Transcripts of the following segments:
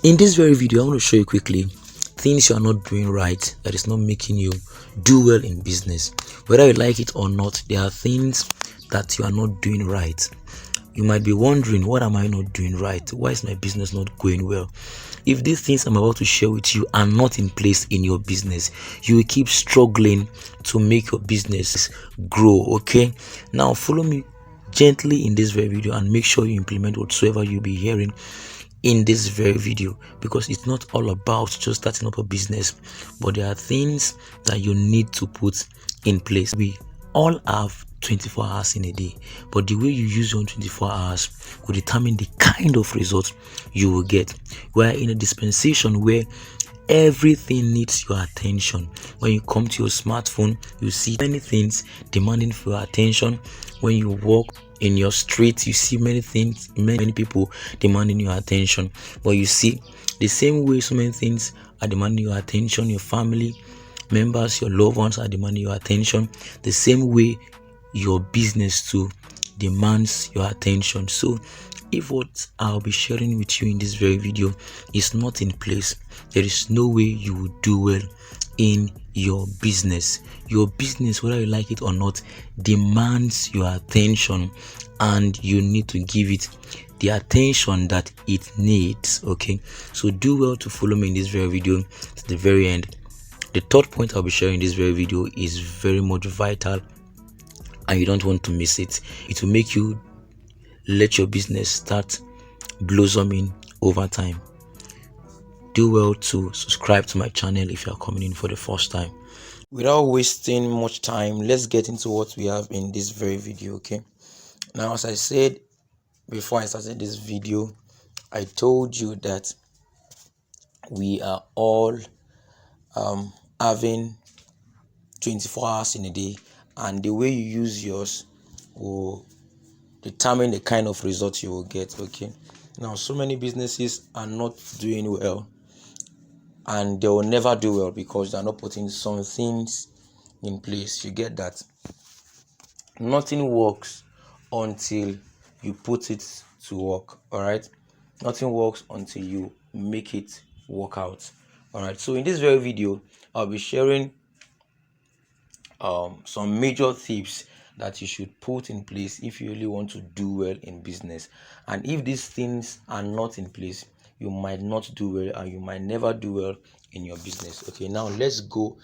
In this very video, I want to show you quickly things you are not doing right that is not making you do well in business. Whether you like it or not, there are things that you are not doing right. You might be wondering, what am I not doing right? Why is my business not going well? If these things I'm about to share with you are not in place in your business, you will keep struggling to make your business grow. Okay, now follow me gently in this very video and make sure you implement whatsoever you'll be hearing in this very video, because it's not all about just starting up a business, but there are things that you need to put in place. We all have 24 hours in a day, but the way you use your 24 hours will determine the kind of results you will get. We're in a dispensation where everything needs your attention. When you come to your smartphone, you see many things demanding for your attention. When you walk in your street, you see many things, many people demanding your attention. But you see, the same way so many things are demanding your attention, your family members, your loved ones are demanding your attention, the same way your business too demands your attention. So if what I'll be sharing with you in this very video is not in place, there is no way you will do well in your business. Your business, whether you like it or not, demands your attention, and you need to give it the attention that it needs. Okay, so do well to follow me in this very video to the very end. The third point I'll be sharing in this very video is very much vital, and you don't want to miss it. It will make you let your business start blossoming over time. Do well to subscribe to my channel if you are coming in for the first time. Without wasting much time, let's get into what we have in this very video. Okay, now, as I said before I started this video, I told you that we are all having 24 hours in a day, and the way you use yours will determine the kind of results you will get. Okay, now so many businesses are not doing well, and they will never do well because they're not putting some things in place. You get that? Nothing works until you put it to work. All right, nothing works until you make it work out. All right, so in this very video, I'll be sharing some major tips that you should put in place if you really want to do well in business. And if these things are not in place, you might not do well, and you might never do well in your business. Okay, now let's go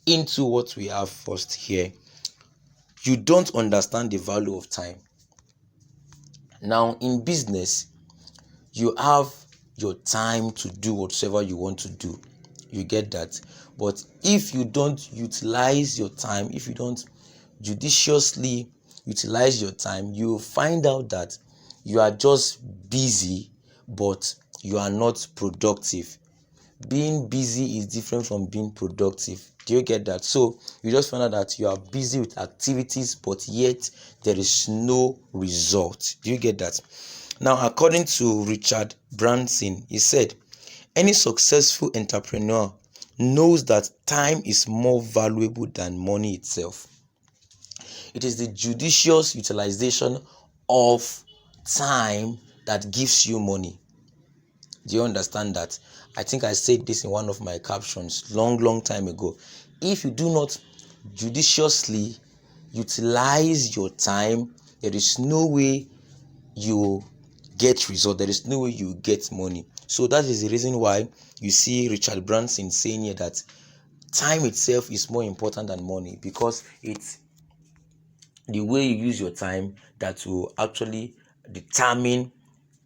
into what we have first here. You don't understand the value of time. Now, in business, you have your time to do whatever you want to do. You get that? But if you don't utilize your time, if you don't judiciously utilize your time, you will find out that you are just busy, but you are not productive. Being busy is different from being productive. Do you get that? So you just find out that you are busy with activities, but yet there is no result. Do you get that? Now, according to Richard Branson, he said, any successful entrepreneur knows that time is more valuable than money itself. It is the judicious utilization of time that gives you money. Do you understand that? I think I said this in one of my captions long time ago. If you do not judiciously utilize your time, there is no way you get result. There is no way you get money. So that is the reason why you see Richard Branson saying here that time itself is more important than money, because it's the way you use your time that will actually determine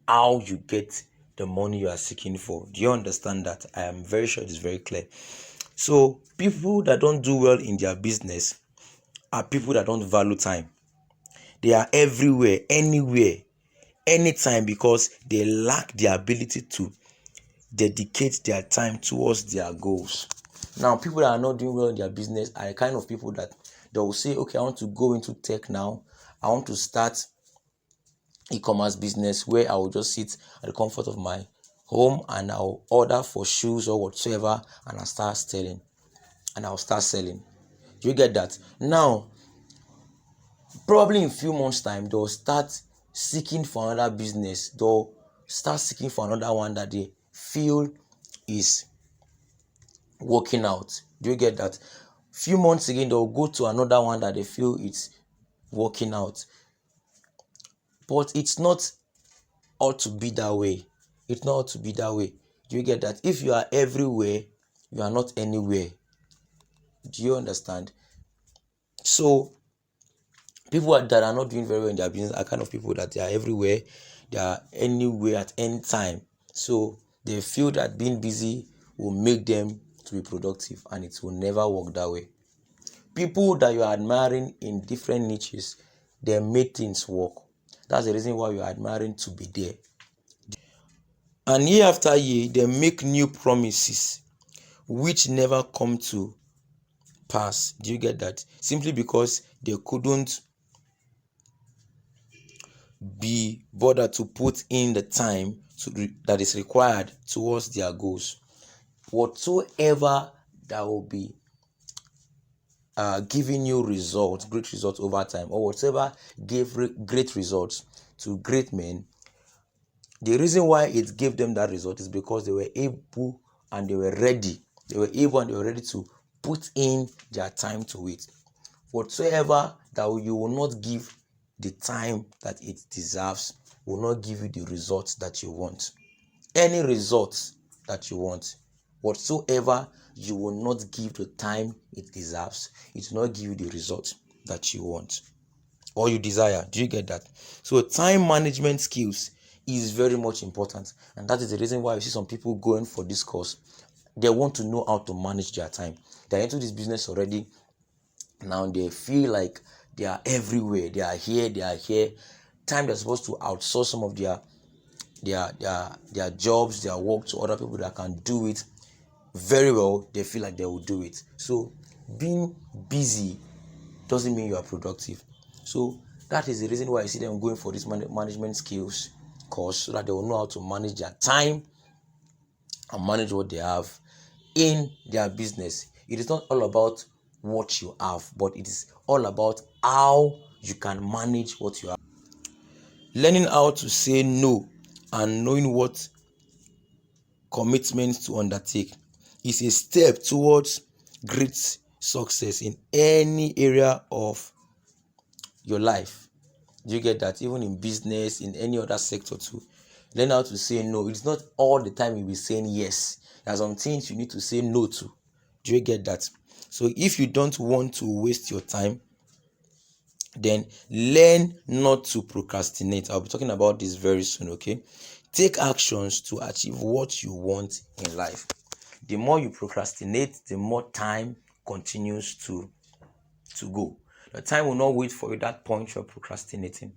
how you get the money you are seeking for. Do you understand that? I am very sure it's very clear. So people that don't do well in their business are people that don't value time. They are everywhere, anywhere, anytime, because they lack the ability to dedicate their time towards their goals. Now, people that are not doing well in their business are the kind of people that they will say, okay, I want to go into tech now. I want to start e-commerce business where I will just sit at the comfort of my home and I'll order for shoes or whatsoever, and I'll start selling. Do you get that? Now, probably in a few months' time, they'll start seeking for another business. They'll start seeking for another one that they feel is working out. Do you get that? Few months again, they'll go to another one that they feel it's working out. But it's not ought to be that way. It's not ought to be that way. Do you get that? If you are everywhere, you are not anywhere. Do you understand? So people that are not doing very well in their business are kind of people that they are everywhere, they are anywhere at any time. So they feel that being busy will make them to be productive, and it will never work that way. People that you are admiring in different niches, they make things work. That's the reason why you are admiring to be there. And year after year, they make new promises which never come to pass. Do you get that? Simply because they couldn't be bothered to put in the time that is required towards their goals. Whatsoever that will be giving you results, great results over time, or whatever gave great results to great men, the reason why it gave them that result is because they were able and they were ready. They were able and they were ready to put in their time to it. Whatsoever that you will not give the time that it deserves will not give you the results that you want. Any results that you want, whatsoever you will not give the time it deserves, it will not give you the results that you want or you desire. Do you get that? So time management skills is very much important, and that is the reason why you see some people going for this course. They want to know how to manage their time. They're into this business already. Now they feel like they are everywhere. They are here. Time they're supposed to outsource some of their jobs, their work to other people that can do it very well. They feel like they will do it. So being busy doesn't mean you are productive. So that is the reason why I see them going for this management skills course, so that they will know how to manage their time and manage what they have in their business. It is not all about what you have, but it is all about how you can manage what you have. Learning how to say no and knowing what commitments to undertake is a step towards great success in any area of your life. Do you get that? Even in business, in any other sector too. Learn how to say no. It's not all the time you'll be saying yes. There are some things you need to say no to. Do you get that? So if you don't want to waste your time, then learn not to procrastinate. I'll be talking about this very soon, okay? Take actions to achieve what you want in life. The more you procrastinate, the more time continues to go. The time will not wait for you. That point you're procrastinating.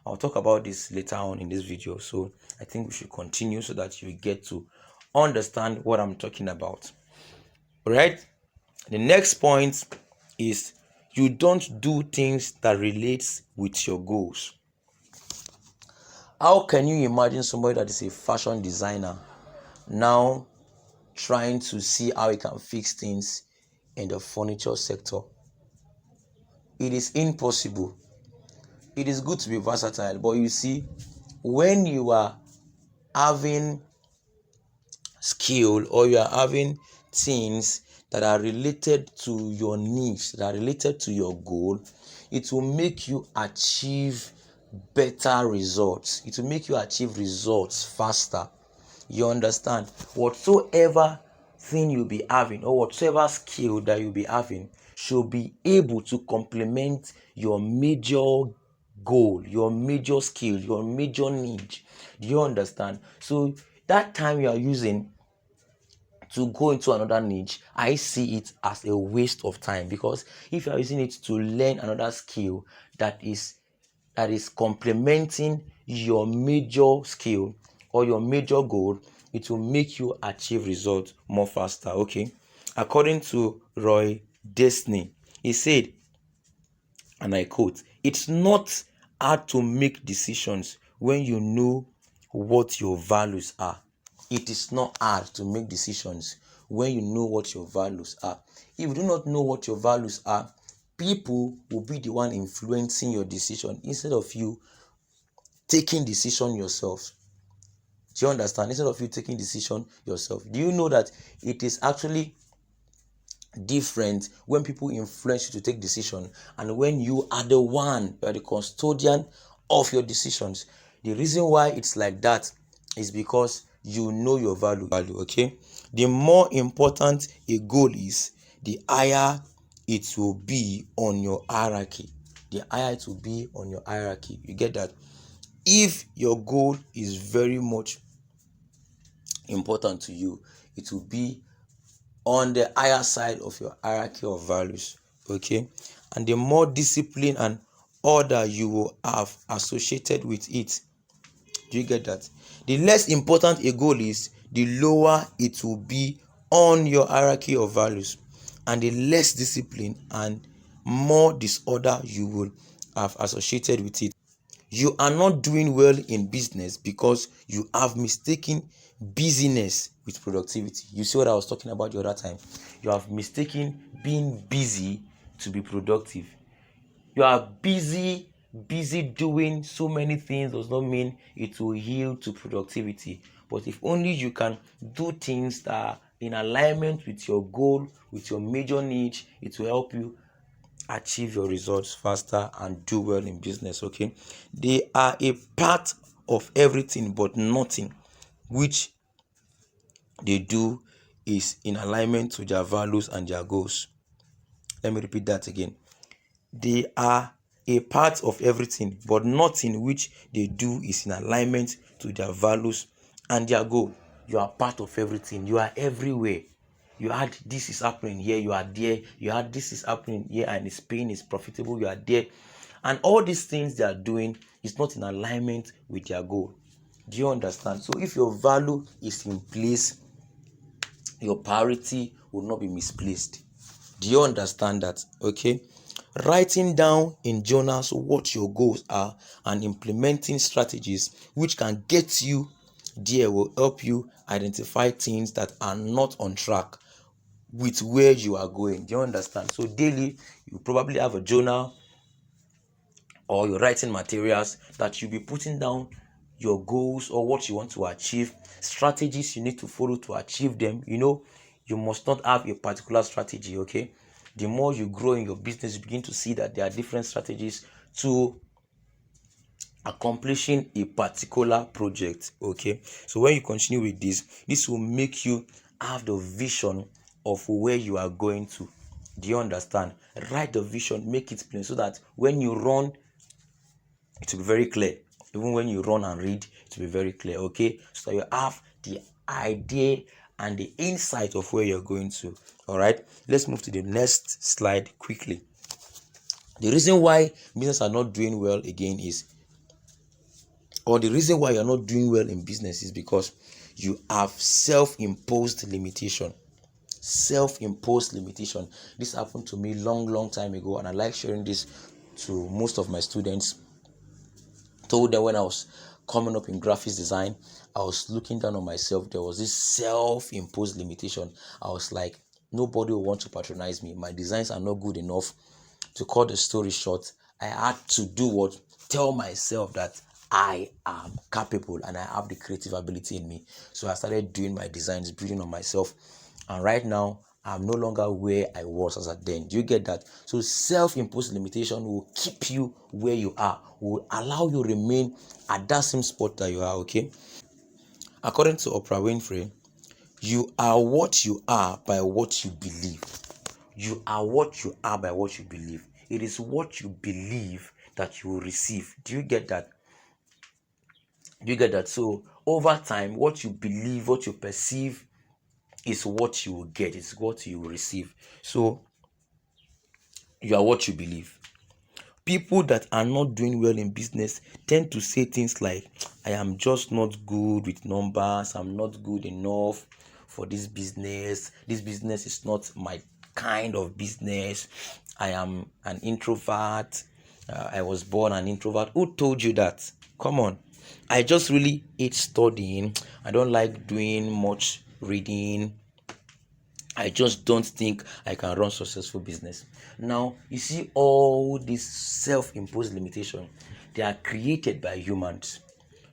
I'll talk about this later on in this video. So I think we should continue so that you get to understand what I'm talking about. All right. The next point is you don't do things that relates with your goals. How can you imagine somebody that is a fashion designer now trying to see how he can fix things in the furniture sector? It is impossible. It is good to be versatile, but you see, when you are having skill or you are having things that are related to your niche, that are related to your goal, it will make you achieve better results. It will make you achieve results faster. You understand? Whatsoever thing you'll be having or whatsoever skill that you'll be having should be able to complement your major goal, your major skill, your major need. Do you understand? So that time you are using to go into another niche, I see it as a waste of time, because if you are using it to learn another skill that is complementing your major skill or your major goal, it will make you achieve results more faster. Okay, according to Roy Disney, he said, and I quote, "It's not hard to make decisions when you know what your values are." It is not hard to make decisions when you know what your values are. If you do not know what your values are, people will be the one influencing your decision instead of you taking decision yourself. Do you understand? Instead of you taking decision yourself. Do you know that it is actually different when people influence you to take decision and when you are the custodian of your decisions? The reason why it's like that is because you know your value. Okay, the more important a goal is, the higher it will be on your hierarchy. You get that? If your goal is very much important to you, it will be on the higher side of your hierarchy of values. Okay, and the more discipline and order you will have associated with it. Do you get that? The less important a goal is, the lower it will be on your hierarchy of values, and the less discipline and more disorder you will have associated with it. You are not doing well in business because you have mistaken busyness with productivity. You see what I was talking about the other time? You have mistaken being busy to be productive. You are busy doing so many things does not mean it will yield to productivity. But if only you can do things that are in alignment with your goal, with your major niche, it will help you achieve your results faster and do well in business. Okay, they are a part of everything, but nothing which they do is in alignment to their values and their goals. Let me repeat that again. They are a part of everything, but nothing which they do is in alignment to their values and their goal. You are part of everything. You are everywhere. You had this is happening here, you are there. You had this is happening here and it's paying, it's profitable, you are there. And all these things they are doing is not in alignment with their goal. Do you understand? So if your value is in place, your priority will not be misplaced. Do you understand that? Okay. Writing down in journals what your goals are and implementing strategies which can get you there will help you identify things that are not on track with where you are going. Do you understand? So daily you probably have a journal or your writing materials that you'll be putting down your goals or what you want to achieve, strategies you need to follow to achieve them. You must not have a particular strategy. Okay, the more you grow in your business, you begin to see that there are different strategies to accomplishing a particular project. Okay, so when you continue with this will make you have the vision of where you are going to. Do you understand? Write the vision, make it plain, so that when you run, it will be very clear. Even when you run and read, it will be very clear. Okay, so you have the idea and the insight of where you're going to. All right, let's move to the next slide quickly. The reason why business are not doing well again is, or the reason why you're not doing well in business is because you have self-imposed limitation. This happened to me long time ago, and I like sharing this to most of my students. Told them when I was coming up in graphics design, I was looking down on myself. There was this self-imposed limitation. I was like, nobody will want to patronize me. My designs are not good enough. To cut the story short, I had to do what? Tell myself that I am capable and I have the creative ability in me. So I started doing my designs, building on myself. And right now, I'm no longer where I was as at then. Do you get that? So self-imposed limitation will keep you where you are, will allow you remain at that same spot that you are. Okay. According to Oprah Winfrey, you are what you are by what you believe. You are what you are by what you believe. It is what you believe that you will receive. Do you get that? So over time, what you believe, what you perceive is what you will get. It's what you will receive. So you are what you believe. People that are not doing well in business tend to say things like, I am just not good with numbers. I'm not good enough for this business. This business is not my kind of business. I am an introvert. I was born an introvert. Who told you that? Come on. I just really hate studying. I don't like doing much reading. I just don't think I can run successful business. Now, you see all these self-imposed limitations, they are created by humans.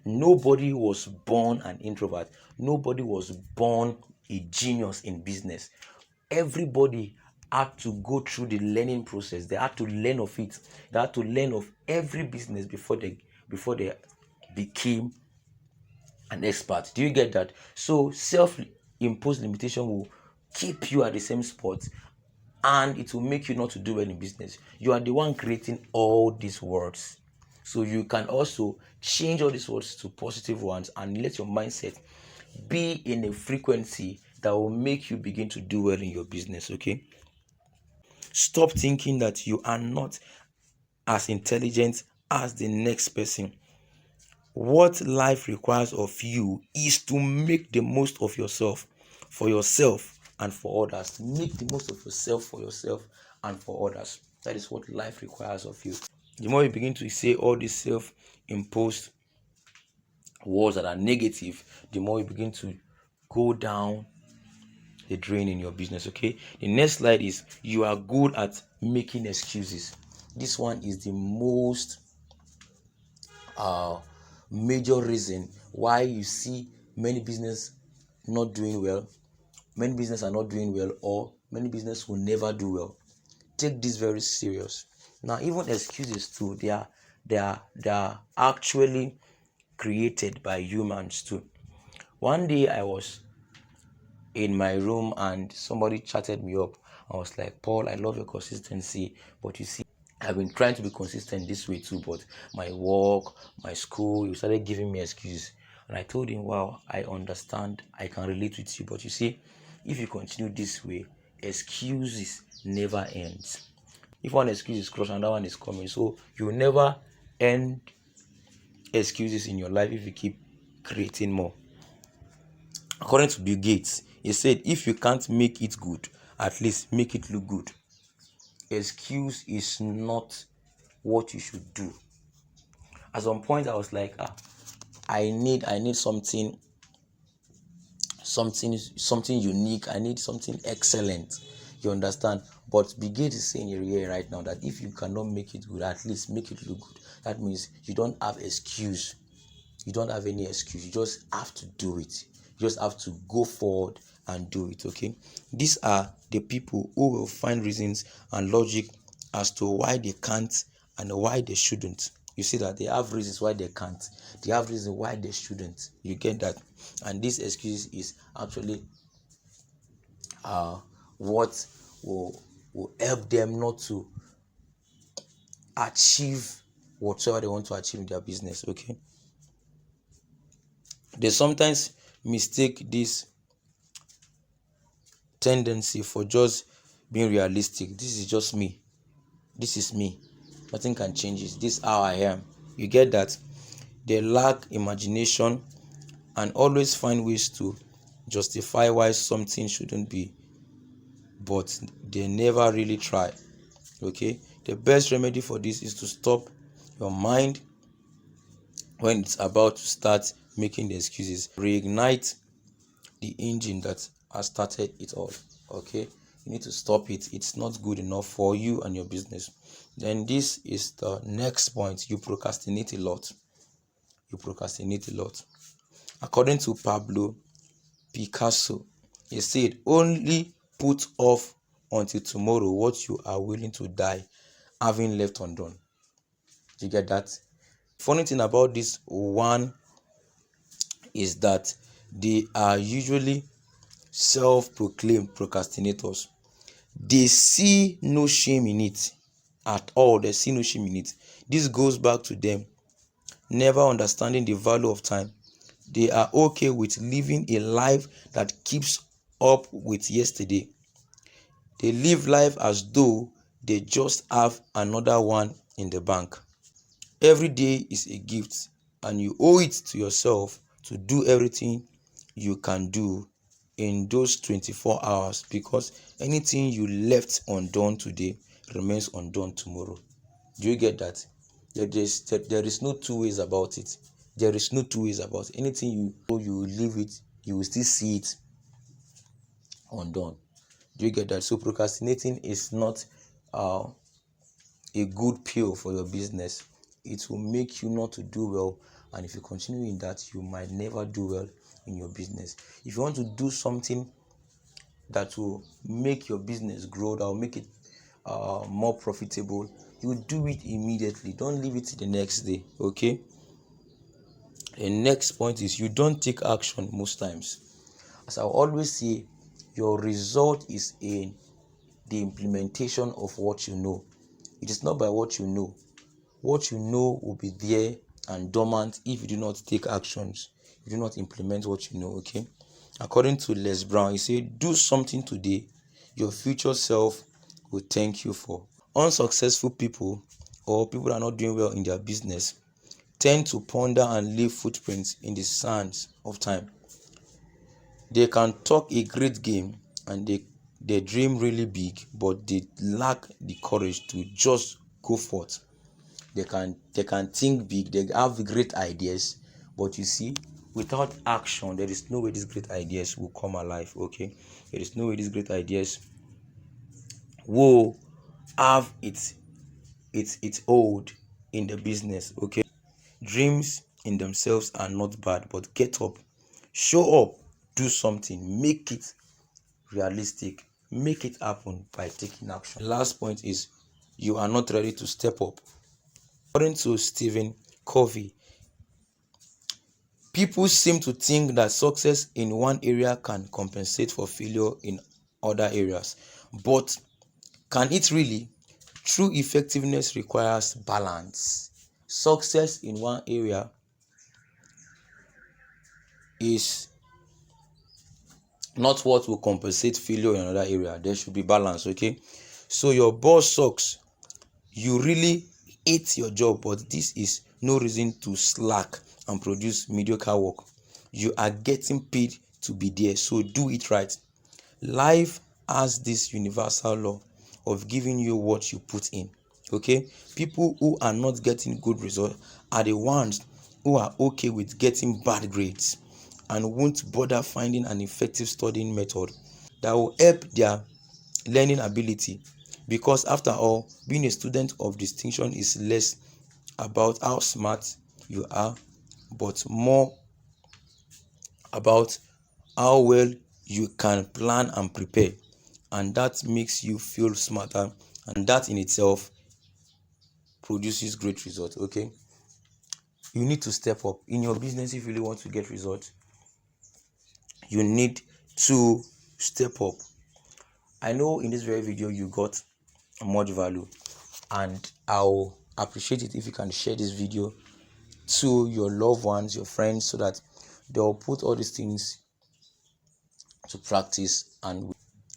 Nobody was born an introvert. Nobody was born a genius in business. Everybody had to go through the learning process. They had to learn of it. They had to learn of every business before they became an expert. Do you get that? So self-imposed limitation will keep you at the same spot, and it will make you not to do well in business. You are the one creating all these words. So you can also change all these words to positive ones and let your mindset be in a frequency that will make you begin to do well in your business. Okay. Stop thinking that you are not as intelligent as the next person. What life requires of you is to make the most of yourself, for yourself and for others. Make the most of yourself for yourself and for others. That is what life requires of you. The more you begin to say all these self-imposed words that are negative, the more you begin to go down the drain in your business. Okay. The next slide is, you are good at making excuses. This one is the most major reason why you see many business not doing well. Many business are not doing well, or many business will never do well. Take this very serious. Now, even excuses too, they are actually created by humans too. One day I was in my room and somebody chatted me up. I was like, Paul, I love your consistency, but you see, I've been trying to be consistent this way too, but my work, my school, you started giving me excuses. And I told him, wow, I understand, I can relate with you, but you see, if you continue this way, excuses never ends. If one excuse is crossed, another one is coming. So you will never end excuses in your life if you keep creating more. According to Bill Gates, he said, if you can't make it good, at least make it look good. Excuse is not what you should do. At some point, I was like, I need something unique. I need something excellent. You understand? But Bill Gates is saying here right now that if you cannot make it good, at least make it look good. That means you don't have excuse. You don't have any excuse. You just have to do it. You just have to go forward and do it. Okay. These are the people who will find reasons and logic as to why they can't and why they shouldn't. You see that they have reasons why they can't. They have reasons why they shouldn't. You get that? And this excuse is actually what will help them not to achieve whatever they want to achieve in their business. Okay. They sometimes mistake this tendency for just being realistic. This is just me. This is me. Nothing can change it. This is how I am. You get that? They lack imagination and always find ways to justify why something shouldn't be, but they never really try. Okay. The best remedy for this is to stop your mind when it's about to start making the excuses. Reignite the engine that has started it all. Okay. You need to stop it. It's not good enough for you and your business. Then this is the next point. You procrastinate a lot. According to Pablo Picasso, he said, only put off until tomorrow what you are willing to die having left undone. Do you get that? Funny thing about this one is that they are usually self-proclaimed procrastinators. They see no shame in it at all. They see no shame in it. This goes back to them never understanding the value of time. They are okay with living a life that keeps up with yesterday. They live life as though they just have another one in the bank. Every day is a gift, and you owe it to yourself to do everything you can do in those 24 hours, because anything you left undone today remains undone tomorrow. Do you get that? There is no two ways about it. There is no two ways about it. Anything you leave it, you will still see it undone. Do you get that? So procrastinating is not a good pill for your business. It will make you not to do well, and if you continue in that, you might never do well in your business. If you want to do something that will make your business grow, that will make it more profitable, you do it immediately. Don't leave it to the next day. Okay. The next point is you don't take action most times. As I always say, your result is in the implementation of what you know. It is not by what you know. What you know will be there and dormant if you do not take actions. You do not implement what you know. Okay. According to Les Brown, he said, do something today your future self will thank you for. Unsuccessful people, or people that are not doing well in their business, tend to ponder and leave footprints in the sands of time. They can talk a great game and they dream really big, but they lack the courage to just go forth. They can think big, they have great ideas, but you see, without action, there is no way these great ideas will come alive. Okay, there is no way these great ideas will have its hold in the business. Okay, dreams in themselves are not bad, but get up, show up, do something, make it realistic, make it happen by taking action. The last point is you are not ready to step up. According to Stephen Covey, people seem to think that success in one area can compensate for failure in other areas, but can it really? True effectiveness requires balance. Success in one area is not what will compensate failure in another area. There should be balance. Okay, so your boss sucks, you really hate your job, but this is no reason to slack and produce mediocre work. You are getting paid to be there, so do it right. Life has this universal law of giving you what you put in. Okay, people who are not getting good results are the ones who are okay with getting bad grades and won't bother finding an effective studying method that will help their learning ability, because after all, being a student of distinction is less about how smart you are, but more about how well you can plan and prepare, and that makes you feel smarter, and that in itself produces great results. Okay, you need to step up in your business. If you really want to get results, you need to step up. I know in this very video you got much value, and I'll appreciate it if you can share this video to your loved ones, your friends, so that they'll put all these things to practice, and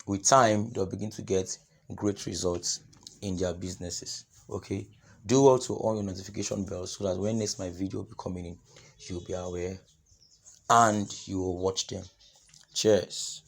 with time they'll begin to get great results in their businesses. Okay, do well to on your notification bell so that when next my video will be coming in, you'll be aware and you will watch them. Cheers.